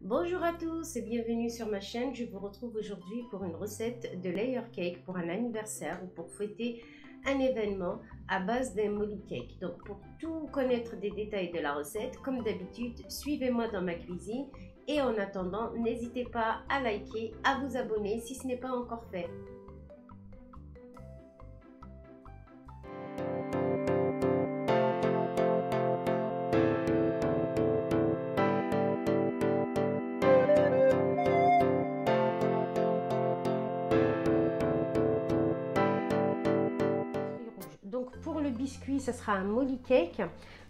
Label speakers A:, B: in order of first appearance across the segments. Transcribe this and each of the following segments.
A: Bonjour à tous et bienvenue sur ma chaîne. Je vous retrouve aujourd'hui pour une recette de layer cake pour un anniversaire ou pour fêter un événement à base d'un molly cake. Donc pour tout connaître des détails de la recette, comme d'habitude, suivez-moi dans ma cuisine et en attendant, n'hésitez pas à liker, à vous abonner si ce n'est pas encore fait. Donc pour le biscuit, ce sera un molly cake.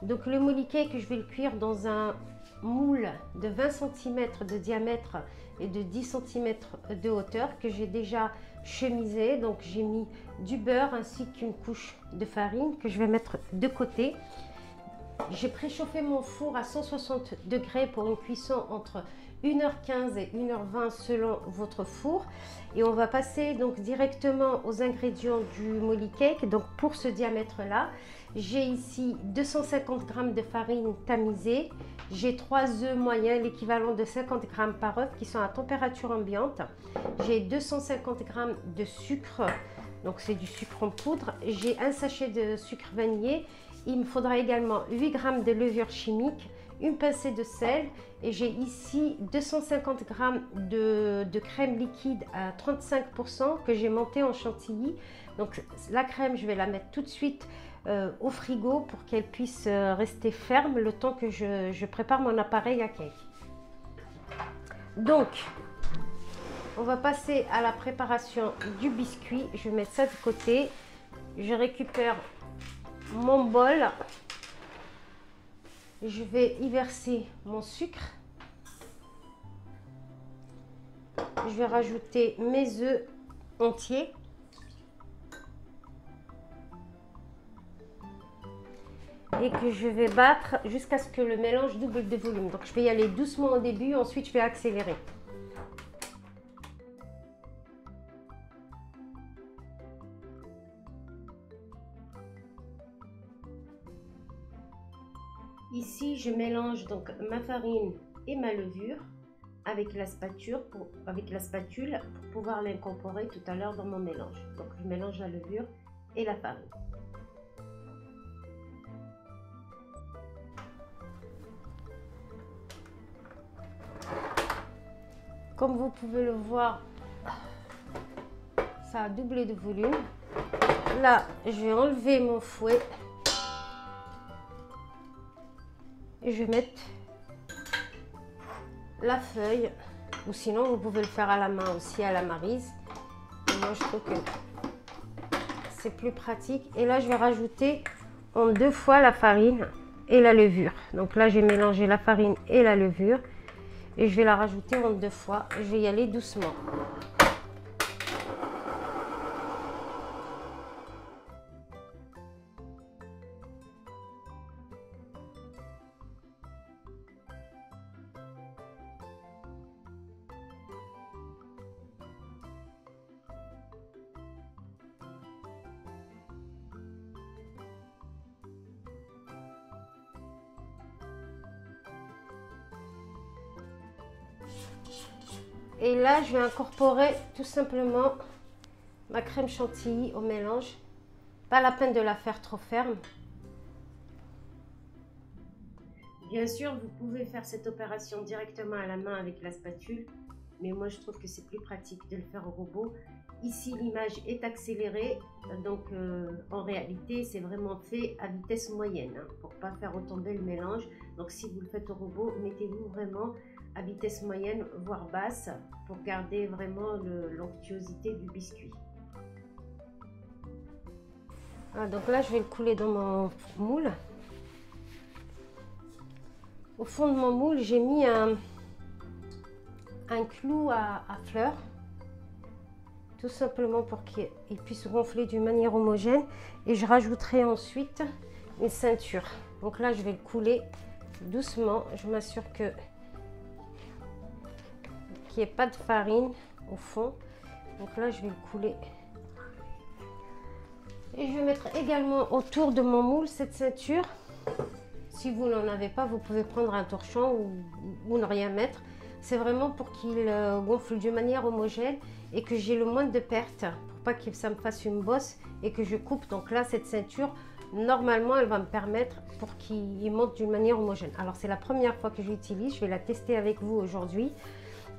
A: Donc le molly cake, je vais le cuire dans un moule de 20 cm de diamètre et de 10 cm de hauteur que j'ai déjà chemisé. Donc j'ai mis du beurre ainsi qu'une couche de farine que je vais mettre de côté. J'ai préchauffé mon four à 160 degrés pour une cuisson entre 1h15 et 1h20 selon votre four. Et on va passer donc directement aux ingrédients du molly cake. Donc pour ce diamètre là, j'ai ici 250 g de farine tamisée. J'ai 3 œufs moyens, l'équivalent de 50 g par œuf qui sont à température ambiante. J'ai 250 g de sucre, donc c'est du sucre en poudre. J'ai un sachet de sucre vanillé. Il me faudra également 8 g de levure chimique, une pincée de sel et j'ai ici 250 g de crème liquide à 35% que j'ai montée en chantilly. Donc la crème, je vais la mettre tout de suite au frigo pour qu'elle puisse rester ferme le temps que je prépare mon appareil à cake. Donc, on va passer à la préparation du biscuit. Je vais mettre ça de côté. Je récupère mon bol, je vais y verser mon sucre, je vais rajouter mes œufs entiers et que je vais battre jusqu'à ce que le mélange double de volume. Donc je vais y aller doucement au début, ensuite je vais accélérer. Ici, je mélange donc ma farine et ma levure avec la spatule pour pouvoir l'incorporer tout à l'heure dans mon mélange. Donc, je mélange la levure et la farine. Comme vous pouvez le voir, ça a doublé de volume. Là, je vais enlever mon fouet. Et je vais mettre la feuille, ou sinon vous pouvez le faire à la main aussi, à la maryse. Et moi je trouve que c'est plus pratique. Et là je vais rajouter en 2 fois la farine et la levure. Donc là j'ai mélangé la farine et la levure et je vais la rajouter en 2 fois. Je vais y aller doucement. Et là, je vais incorporer tout simplement ma crème chantilly au mélange. Pas la peine de la faire trop ferme. Bien sûr, vous pouvez faire cette opération directement à la main avec la spatule, mais moi je trouve que c'est plus pratique de le faire au robot. Ici, l'image est accélérée, donc en réalité, c'est vraiment fait à vitesse moyenne pour ne pas faire retomber le mélange. Donc si vous le faites au robot, mettez-vous vraiment à vitesse moyenne, voire basse, pour garder vraiment l'onctuosité du biscuit. Voilà, donc là, je vais le couler dans mon moule. Au fond de mon moule, j'ai mis un clou à fleurs, tout simplement pour qu'il puisse gonfler d'une manière homogène. Et je rajouterai ensuite une ceinture. Donc là, je vais le couler doucement. Je m'assure qu'il n'y ait pas de farine au fond. Donc là, je vais le couler. Et je vais mettre également autour de mon moule cette ceinture. Si vous n'en avez pas, vous pouvez prendre un torchon ou ne rien mettre. c'est vraiment pour qu'il gonfle d'une manière homogène et que j'ai le moins de pertes, pour pas que ça me fasse une bosse et que je coupe. Donc là, cette ceinture, normalement, elle va me permettre pour qu'il monte d'une manière homogène. Alors, c'est la première fois que j'utilise, je vais la tester avec vous aujourd'hui.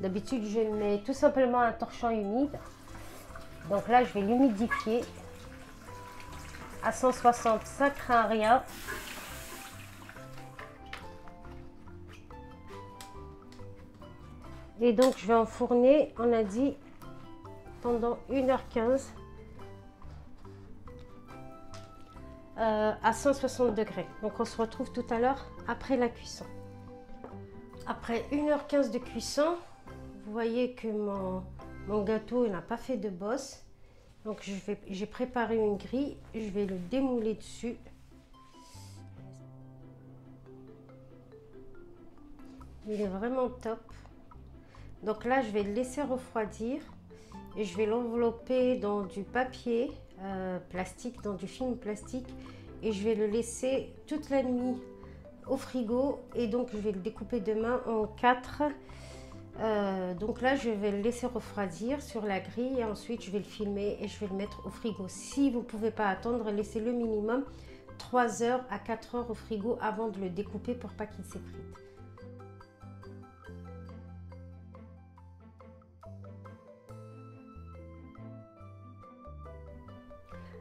A: D'habitude, je mets tout simplement un torchon humide. Donc là, je vais l'humidifier à 160, ça craint rien. Et donc, je vais enfourner, on a dit, pendant 1h15 à 160 degrés. Donc, on se retrouve tout à l'heure après la cuisson. Après 1h15 de cuisson, vous voyez que mon gâteau n'a pas fait de bosse. Donc, j'ai préparé une grille. Je vais le démouler dessus. Il est vraiment top. Donc là, je vais le laisser refroidir et je vais l'envelopper dans du papier plastique, dans du film plastique, et je vais le laisser toute la nuit au frigo. Et donc, je vais le découper demain en 4. Donc là, je vais le laisser refroidir sur la grille et ensuite, je vais le filmer et je vais le mettre au frigo. Si vous ne pouvez pas attendre, laissez le minimum 3 heures à 4 heures au frigo avant de le découper pour pas qu'il s'effrite.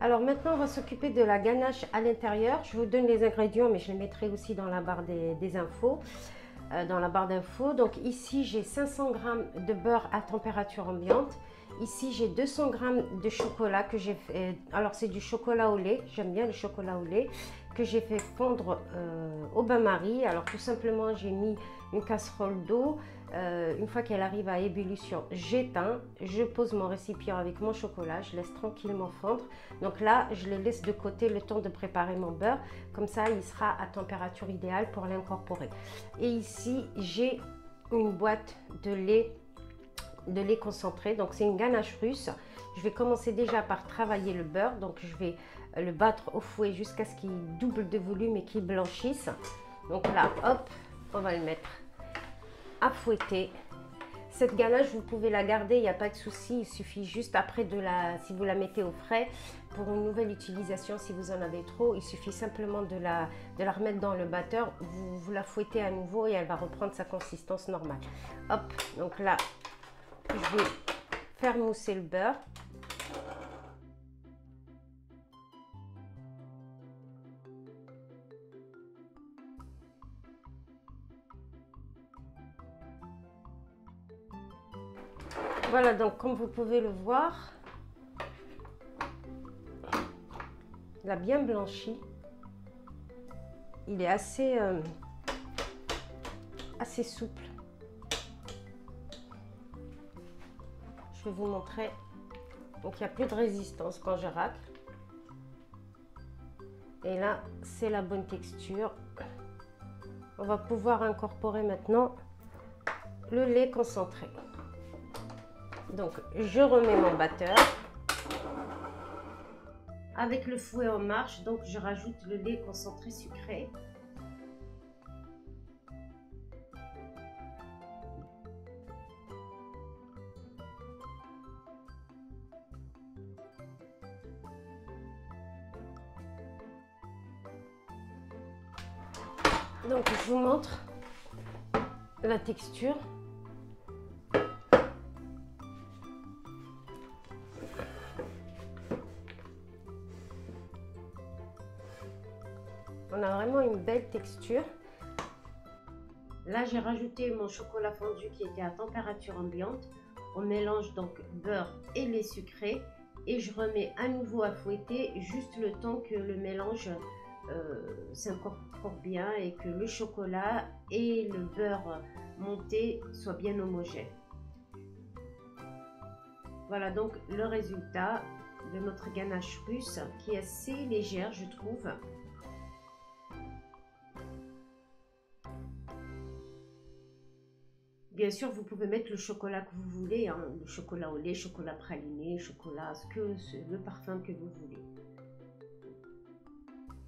A: Alors maintenant, on va s'occuper de la ganache à l'intérieur. Je vous donne les ingrédients, mais je les mettrai aussi dans la barre des infos. Dans la barre d'infos. Donc ici, j'ai 500 g de beurre à température ambiante. Ici, j'ai 200 g de chocolat que j'ai fait. Alors, c'est du chocolat au lait. J'aime bien le chocolat au lait que j'ai fait fondre au bain-marie. Alors, tout simplement, j'ai mis une casserole d'eau. Une fois qu'elle arrive à ébullition, j'éteins, je pose mon récipient avec mon chocolat, je laisse tranquillement fondre. Donc là, je les laisse de côté le temps de préparer mon beurre. Comme ça, il sera à température idéale pour l'incorporer. Et ici, j'ai une boîte de lait concentré. Donc, c'est une ganache russe. Je vais commencer déjà par travailler le beurre. Donc, je vais le battre au fouet jusqu'à ce qu'il double de volume et qu'il blanchisse. Donc là, hop, on va le mettre à fouetter. Cette ganache, vous pouvez la garder, il n'y a pas de souci. Il suffit juste après si vous la mettez au frais pour une nouvelle utilisation, si vous en avez trop, il suffit simplement de la remettre dans le batteur. Vous la fouettez à nouveau et elle va reprendre sa consistance normale. Hop, donc là, je vais faire mousser le beurre. Voilà, donc comme vous pouvez le voir, il a bien blanchi. Il est assez souple. Je vais vous montrer. Donc, il n'y a plus de résistance quand je racle. Et là, c'est la bonne texture. On va pouvoir incorporer maintenant le lait concentré. Donc, je remets mon batteur. Avec le fouet en marche, donc je rajoute le lait concentré sucré. Donc, je vous montre la texture. On a vraiment une belle texture. Là, j'ai rajouté mon chocolat fondu qui était à température ambiante. On mélange donc beurre et lait sucré et je remets à nouveau à fouetter juste le temps que le mélange s'incorpore bien et que le chocolat et le beurre monté soient bien homogènes. Voilà donc le résultat de notre ganache russe qui est assez légère, je trouve. Bien sûr, vous pouvez mettre le chocolat que vous voulez, hein, le chocolat au lait, chocolat praliné, chocolat, le parfum que vous voulez.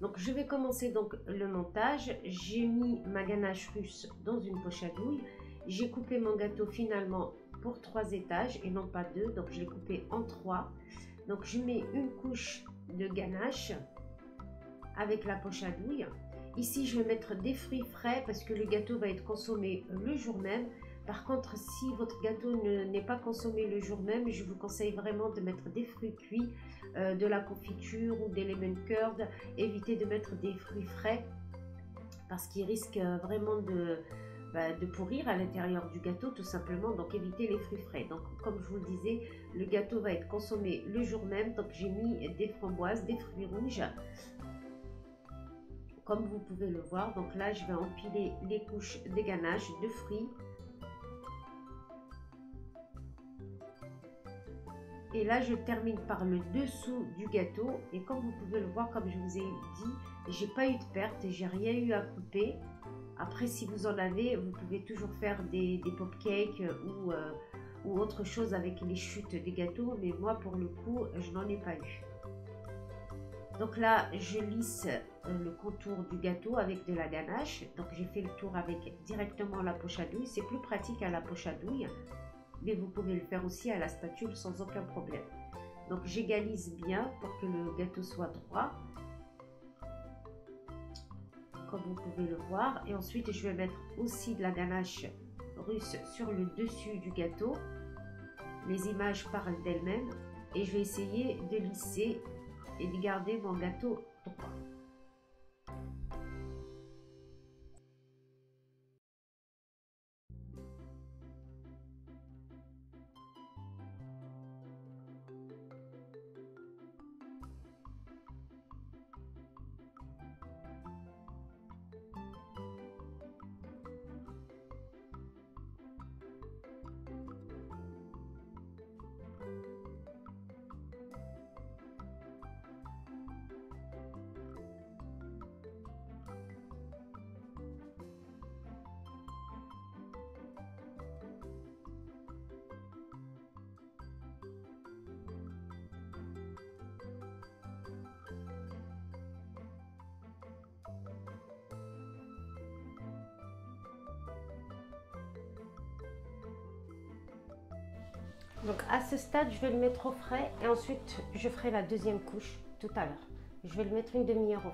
A: Donc, je vais commencer donc le montage. J'ai mis ma ganache russe dans une poche à douille J'ai coupé mon gâteau finalement pour 3 étages et non pas 2, donc je l'ai coupé en 3. Donc je mets une couche de ganache avec la poche à douille. Ici je vais mettre des fruits frais parce que le gâteau va être consommé le jour même. Par contre, si votre gâteau n'est pas consommé le jour même, je vous conseille vraiment de mettre des fruits cuits, de la confiture ou des lemon curd. Évitez de mettre des fruits frais parce qu'ils risquent vraiment de pourrir à l'intérieur du gâteau tout simplement. Donc évitez les fruits frais. Donc comme je vous le disais, le gâteau va être consommé le jour même. Donc j'ai mis des framboises, des fruits rouges, comme vous pouvez le voir. Donc là je vais empiler les couches de ganache, de fruits. Et là, je termine par le dessous du gâteau. Et comme vous pouvez le voir, comme je vous ai dit, j'ai pas eu de perte, j'ai rien eu à couper. Après, si vous en avez, vous pouvez toujours faire des pop-cakes ou autre chose avec les chutes des gâteaux. Mais moi, pour le coup, je n'en ai pas eu. Donc là, je lisse le contour du gâteau avec de la ganache. Donc j'ai fait le tour avec directement la poche à douille. C'est plus pratique à la poche à douille, mais vous pouvez le faire aussi à la spatule sans aucun problème. Donc j'égalise bien pour que le gâteau soit droit, comme vous pouvez le voir. Et ensuite je vais mettre aussi de la ganache russe sur le dessus du gâteau. Les images parlent d'elles-mêmes et je vais essayer de lisser et de garder mon gâteau droit. Donc à ce stade, je vais le mettre au frais et ensuite je ferai la deuxième couche tout à l'heure. Je vais le mettre une demi-heure au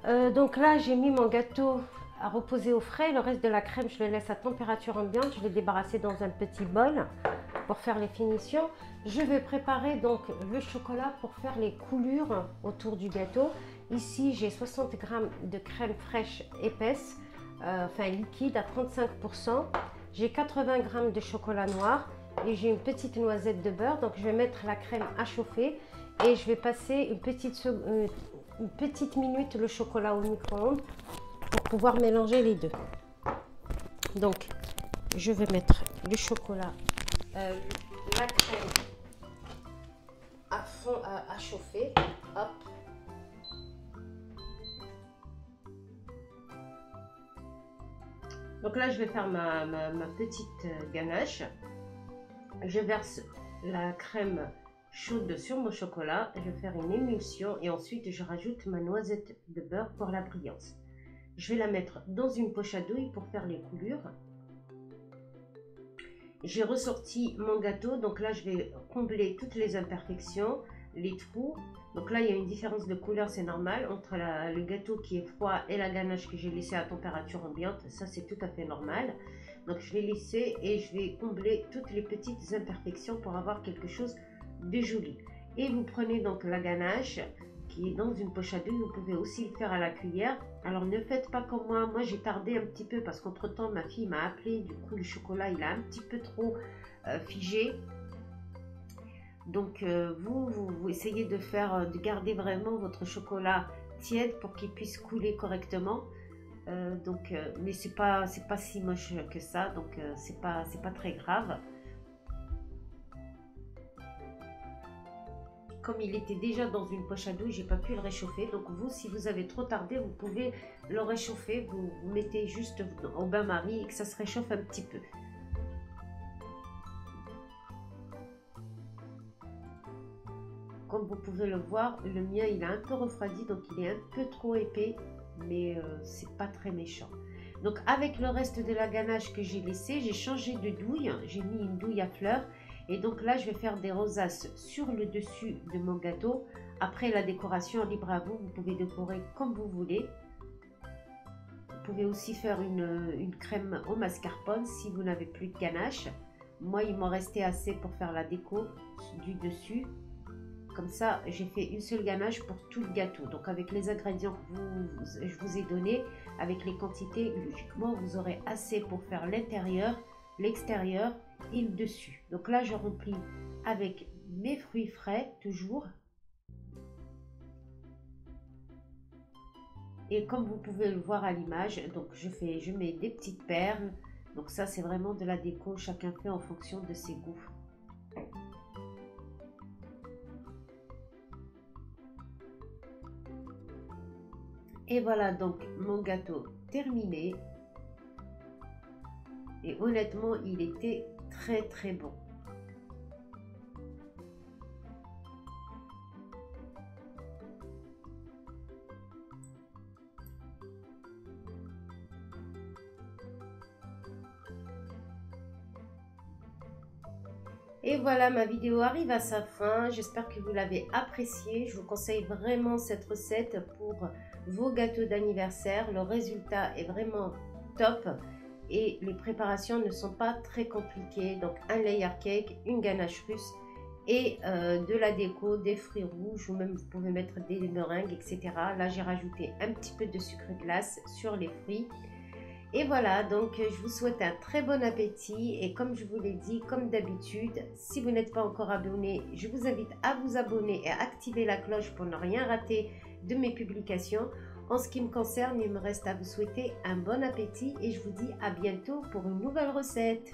A: frais. Donc là, j'ai mis mon gâteau à reposer au frais. Le reste de la crème, je le laisse à température ambiante. Je l'ai débarrassé dans un petit bol pour faire les finitions. Je vais préparer donc le chocolat pour faire les coulures autour du gâteau. Ici, j'ai 60 g de crème fraîche épaisse, enfin liquide à 35%. J'ai 80 g de chocolat noir et j'ai une petite noisette de beurre. Donc je vais mettre la crème à chauffer et je vais passer une petite minute le chocolat au micro-ondes pour pouvoir mélanger les deux. Donc je vais mettre le chocolat, la crème à fond à chauffer. Hop. Donc là, je vais faire ma petite ganache. Je verse la crème chaude sur mon chocolat. Je vais faire une émulsion et ensuite je rajoute ma noisette de beurre pour la brillance. Je vais la mettre dans une poche à douille pour faire les coulures. J'ai ressorti mon gâteau. Donc là, je vais combler toutes les imperfections, les trous. Donc là, il y a une différence de couleur, c'est normal, entre le gâteau qui est froid et la ganache que j'ai laissée à température ambiante. Ça, c'est tout à fait normal. Donc, je vais laisser et je vais combler toutes les petites imperfections pour avoir quelque chose de joli. Et vous prenez donc la ganache qui est dans une poche à douille. Vous pouvez aussi le faire à la cuillère. Alors, ne faites pas comme moi. Moi, j'ai tardé un petit peu parce qu'entre-temps, ma fille m'a appelé. Du coup, le chocolat, il a un petit peu trop figé. Donc vous essayez de garder vraiment votre chocolat tiède pour qu'il puisse couler correctement. Mais c'est pas si moche que ça, donc c'est pas très grave. Comme il était déjà dans une poche à douille, j'ai pas pu le réchauffer. Donc vous, si vous avez trop tardé, vous pouvez le réchauffer. Vous mettez juste au bain-marie et que ça se réchauffe un petit peu. Comme vous pouvez le voir, le mien il a un peu refroidi, donc il est un peu trop épais, mais c'est pas très méchant. Donc avec le reste de la ganache que j'ai laissé, j'ai changé de douille, j'ai mis une douille à fleurs. Et donc là, je vais faire des rosaces sur le dessus de mon gâteau. Après la décoration, libre à vous, vous pouvez décorer comme vous voulez. Vous pouvez aussi faire une crème au mascarpone si vous n'avez plus de ganache. Moi, il m'en restait assez pour faire la déco du dessus. Comme ça, j'ai fait une seule ganache pour tout le gâteau. Donc avec les ingrédients que je vous ai donnés, avec les quantités, logiquement, vous aurez assez pour faire l'intérieur, l'extérieur et le dessus. Donc là, je remplis avec mes fruits frais, toujours. Et comme vous pouvez le voir à l'image, donc je mets des petites perles. Donc ça, c'est vraiment de la déco, chacun fait en fonction de ses goûts. Et voilà donc mon gâteau terminé. Et honnêtement, il était très bon. Et voilà, ma vidéo arrive à sa fin. J'espère que vous l'avez appréciée. Je vous conseille vraiment cette recette pour vos gâteaux d'anniversaire. Le résultat est vraiment top et les préparations ne sont pas très compliquées. Donc un layer cake, une ganache russe et de la déco, des fruits rouges ou même vous pouvez mettre des meringues, etc. Là, j'ai rajouté un petit peu de sucre glace sur les fruits. Et voilà, donc je vous souhaite un très bon appétit et comme je vous l'ai dit, comme d'habitude, si vous n'êtes pas encore abonné, je vous invite à vous abonner et à activer la cloche pour ne rien rater de mes publications. En ce qui me concerne, il me reste à vous souhaiter un bon appétit et je vous dis à bientôt pour une nouvelle recette.